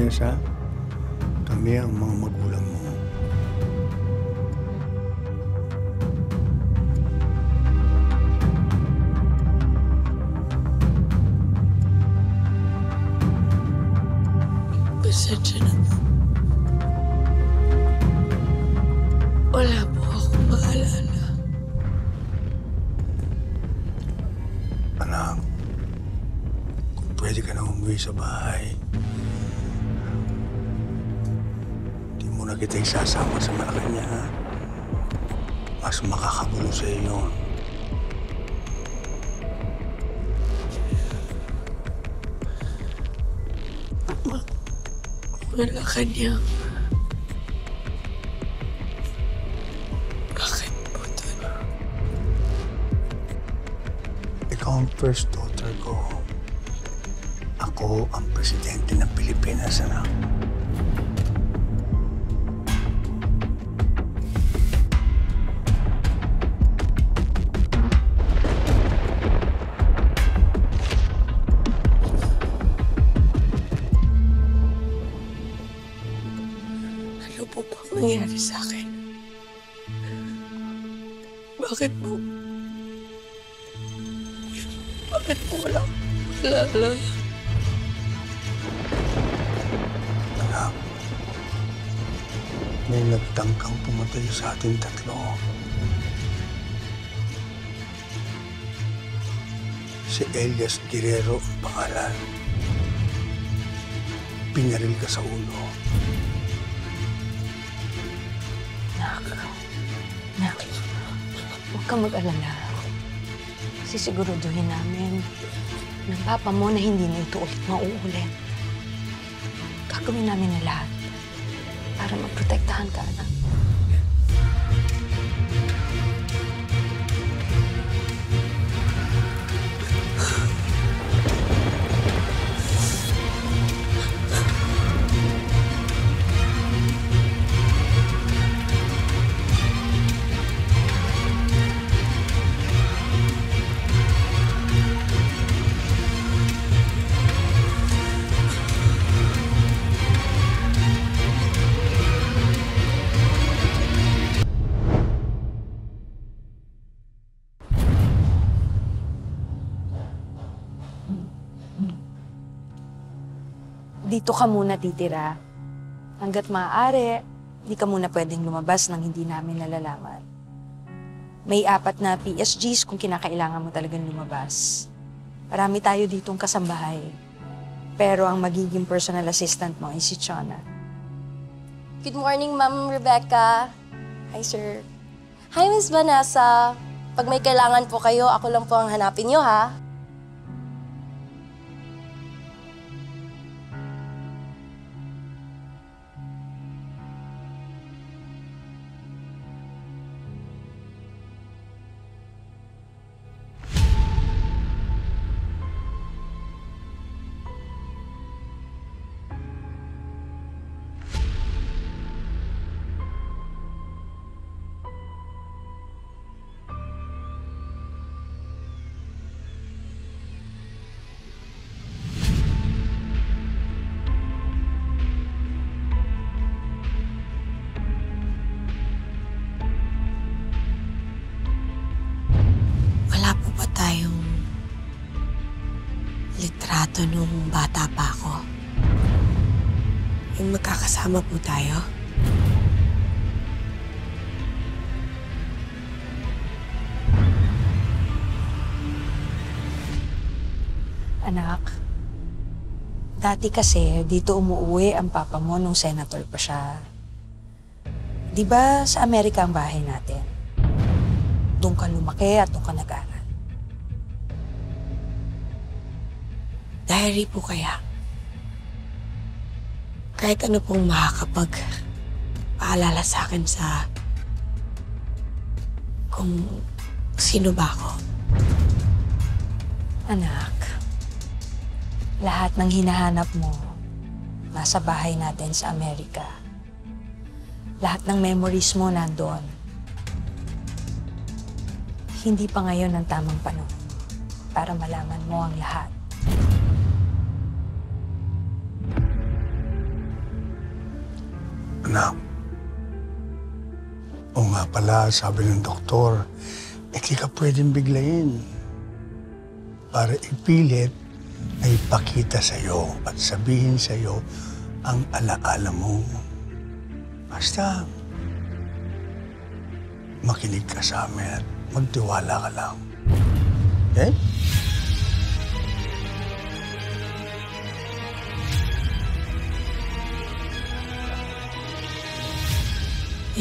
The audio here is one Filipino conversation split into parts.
Vanessa. Kami ang mga magulang mo. Pasensya na po. Wala po akong maalala. Anak, kung pwede ka na umuwi sa bahay, di mo na kita isasama sa Malacanang. Mas makakagulo sa iyo. Malacanang. Bakit po doon? Ikaw ang first daughter ko. Ako ang presidente ng Pilipinas, anak. Ano po bang nangyari sa akin? Bakit po? Bakit po wala akong maalala? Anak, may nagtangkang pumatay sa ating tatlo. Si Elias Guerrero ang pangalan. Pinaril ka sa ulo. Nak, huwag kang mag-alala. Sisiguraduhin namin ng papa mo na hindi na ito ulit mauulit. Gagawin namin na lahat para maprotektahan ka, anak. Dito ka muna titira. Hanggat maaari, di ka muna pwedeng lumabas nang hindi namin nalalaman. May 4 na PSGs kung kinakailangan mo talagang lumabas. Marami tayo ditong kasambahay. Pero ang magiging personal assistant mo ay si Chona. Good morning, Ma'am Rebecca. Hi, sir. Hi, Miss Vanessa. Pag may kailangan po kayo, ako lang po ang hanapin niyo, ha? Wala po ba tayong litrato nung bata pa ako? Yung magkakasama po tayo? Anak, dati kasi dito umuwi ang papa mo nung senator pa siya. Di ba sa Amerika ang bahay natin? Doon ka lumaki at doon ka nag-aral. Diary po kaya? Kahit ano pong makakapag-paalala sa akin sa kung sino ba ako. Anak, lahat ng hinahanap mo nasa bahay natin sa Amerika. Lahat ng memories mo nandoon. Hindi pa ngayon ang tamang panahon para malaman mo ang lahat. O nga pala, sabi ng doktor, di ka pwedeng biglayin. Para ipilit na ipakita sa'yo at sabihin sa'yo ang alaala mo. Basta, makinig ka sa amin at magtiwala ka lang. Okay?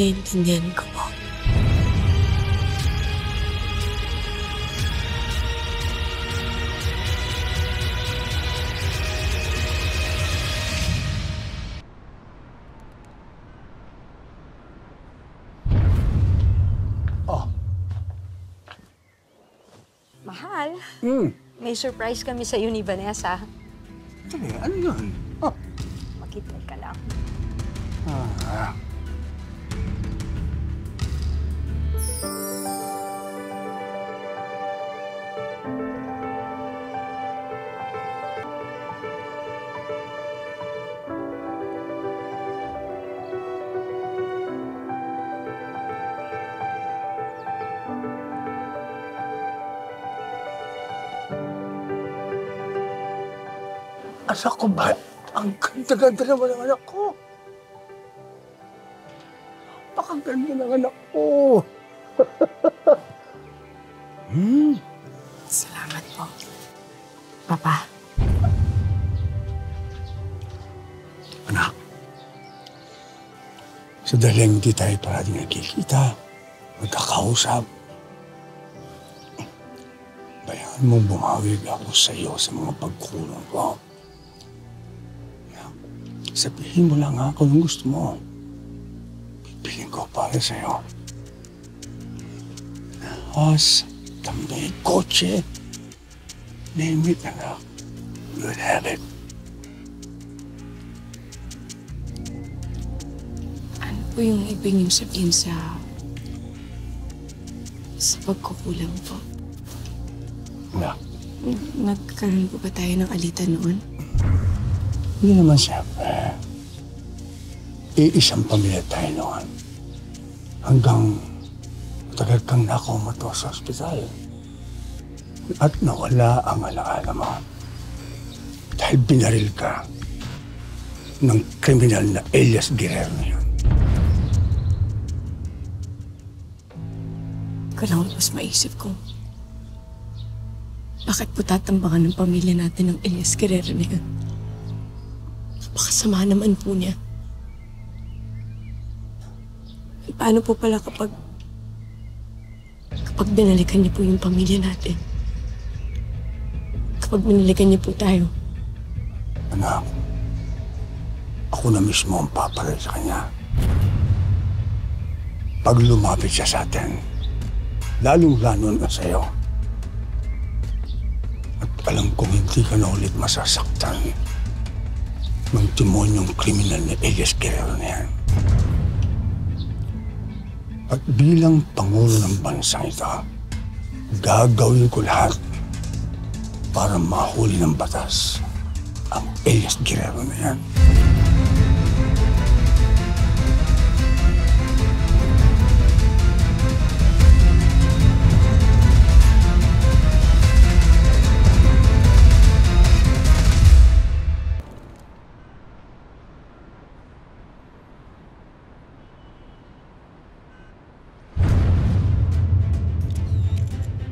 Naiintindihan ko po. Mahal, may surprise kami sa ni Vanessa. Ano yun? Oh. Makitay ka lang. Asa ko ba? Ang ganda-ganda naman ng anak ko. Napakaganda ng anak ko. Salamat po. Papa. Anak, sa dalang hindi tayo parating nagkikita, magkakausap. Bayaan mo bumawig ako sa iyo sa mga pagkulang ko. Sabihin mo lang ako kung gusto mo. Pipilin ko para sa'yo. House, tambi, kotse. Name it, anak. You'll have it. Ano po yung ibig niyong sabihin sa pagkukulang po? Anak, Nagkaroon po ba tayo ng alitan noon? hindi naman siyempre. Iisang pamilya tayo noon. Hanggang matagal kang nakumato sa ospital. At nawala ang alaala mo. Dahil binaril ka ng kriminal na Elias Guerrero na yun. Kailangan mas maisip ko. Bakit po tatambangan ng pamilya natin ng Elias Guerrero na yun? Napakasama naman po niya. E paano po pala kapag binalikan niyo po yung pamilya natin? Kapag binalikan niyo po tayo? Anak, ako na mismo ang paparal sa kanya. Pag lumapit siya sa atin, lalong-lalo na sa'yo. At alam kong hindi ka na ulit masasaktan ng demonyong kriminal na Elias Guerrero na yan. At bilang Pangulo ng bansa ito, gagawin ko lahat para mahuli ng batas ang Elias Guerrero na yan.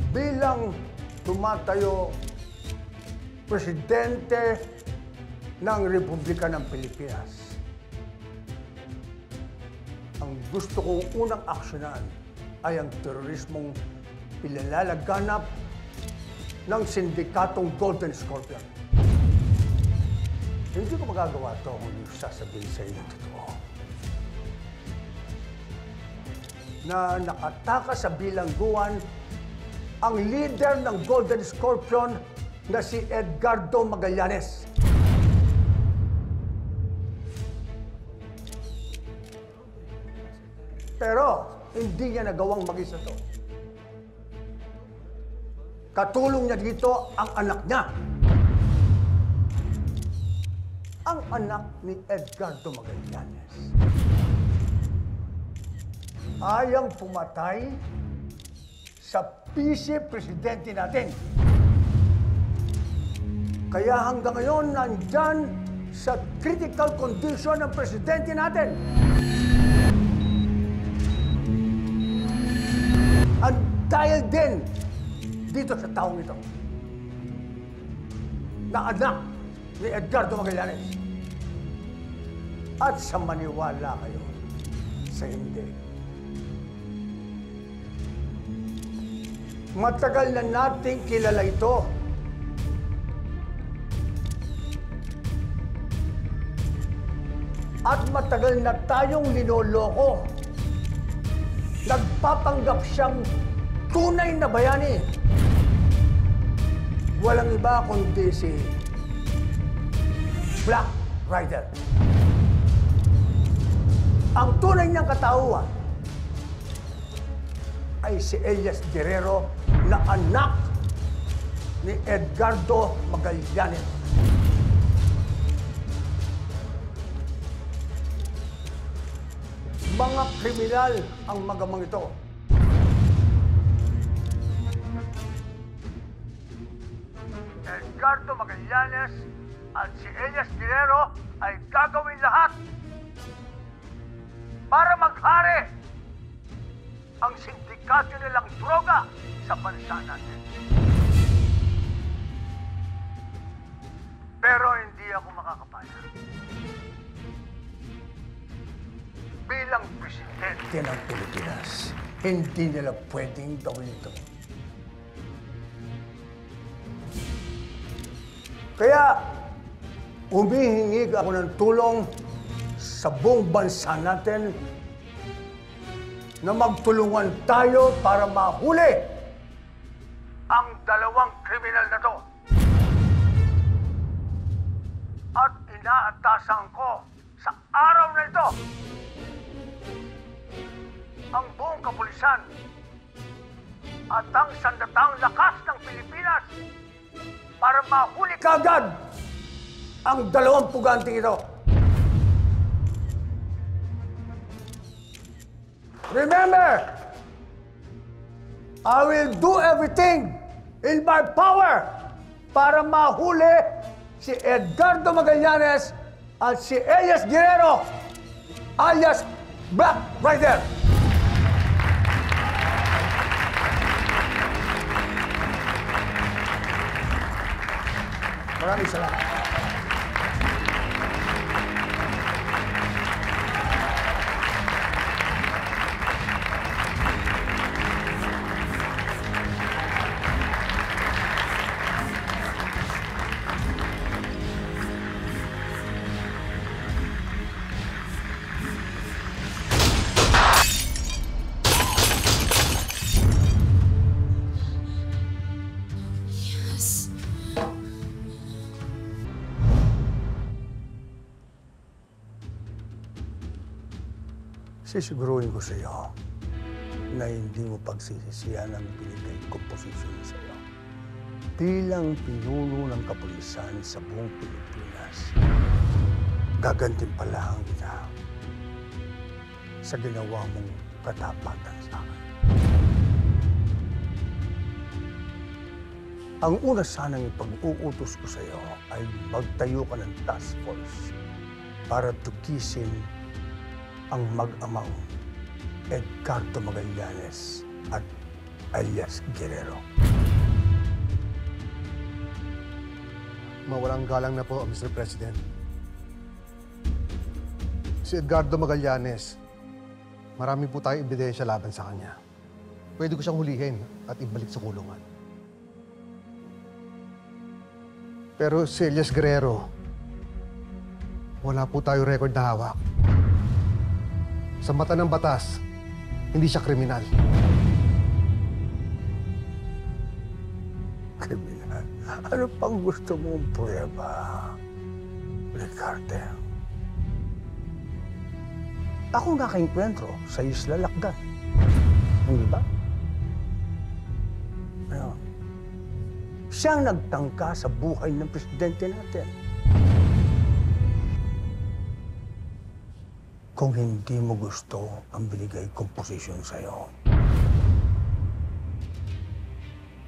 Bilang tumatayo presidente ng Republika ng Pilipinas, ang gusto kong unang aksyonan ay ang terorismong pinalalaganap ng sindikatong Golden Scorpion. Hindi ko magagawa ito kung hindi sasabihin sa inyo totoo. Na nakatakas sa bilangguan ang leader ng Golden Scorpion na si Edgardo Magallanes. Pero hindi niya nagawang mag-isa to. Katulong niya dito ang anak niya. Ang anak ni Edgardo Magallanes. ayang pumatay sa vice-presidente natin. Kaya hanggang ngayon, nandyan sa critical condition ng presidente natin. At dahil din dito sa taong ito, na anak ni Edgardo Magallanes. At sa maniwala kayo sa hindi. Matagal na nating kilala ito. At matagal na tayong linoloko. Nagpapanggap siyang tunay na bayani. Walang iba kundi si Black Rider. Ang tunay niyang katauhan ay si Elias Guerrero na anak ni Edgardo Magallanes. Mga kriminal ang magamang ito. Edgardo Magallanes at si Elias Guerrero ay gagawin lahat para maghari ang sindikato nilang droga sa bansa natin. Pero hindi ako makakapaya. Bilang presidente ng Pilipinas, hindi nila pwedeng gawin ito. Kaya, humihingi ako ng tulong sa buong bansa natin na magtulungan tayo para mahuli ang dalawang kriminal na to. At inaatasan ko sa araw na ito ang buong kapulisan at ang sandatang lakas ng Pilipinas para mahuli kagad ang dalawang puganting ito. Remember, I will do everything in my power para mahuli si Edgardo Magallanes at si Elias Guerrero alias Black Rider. Maraming salamat. Sisiguruhin ko sa iyo na hindi mo pagsisisihan ang binigay kong posisyon sa iyo. Bilang pinuno ng kapulisan sa buong Pilipinas, gagantimpalahan kita sa ginawa mong katapatan sa akin. Ang una sanang ipag-uutos ko sa iyo ay magtayo ka ng task force para tukisin ang mag-amang Edgardo Magallanes at Elias Guerrero. Mawalang galang na po, Mr. President. Si Edgardo Magallanes, marami po tayong ebidensya laban sa kanya. Pwede ko siyang hulihin at ibalik sa kulungan. Pero si Elias Guerrero, wala po tayo record na hawak. Sa mata ng batas, hindi siya kriminal. Kriminal? Ano pang gusto mong prueba, Ricardo? Ako nakainkwentro sa Isla Lakdan. Hindi ba? Ano? Siyang nagtangka sa buhay ng presidente natin. kung hindi mo gusto ang binigay kong posisyon sa'yo.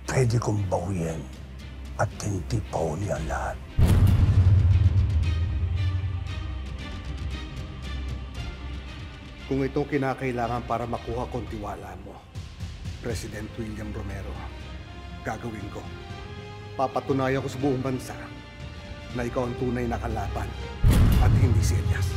Pwede kong bawiin at hindi pauli ang lahat. Kung itong kinakailangan para makuha kong tiwala mo, President William Romero, gagawin ko. Papatunayan ko sa buong bansa na ikaw ang tunay na kalaban at hindi si Elias.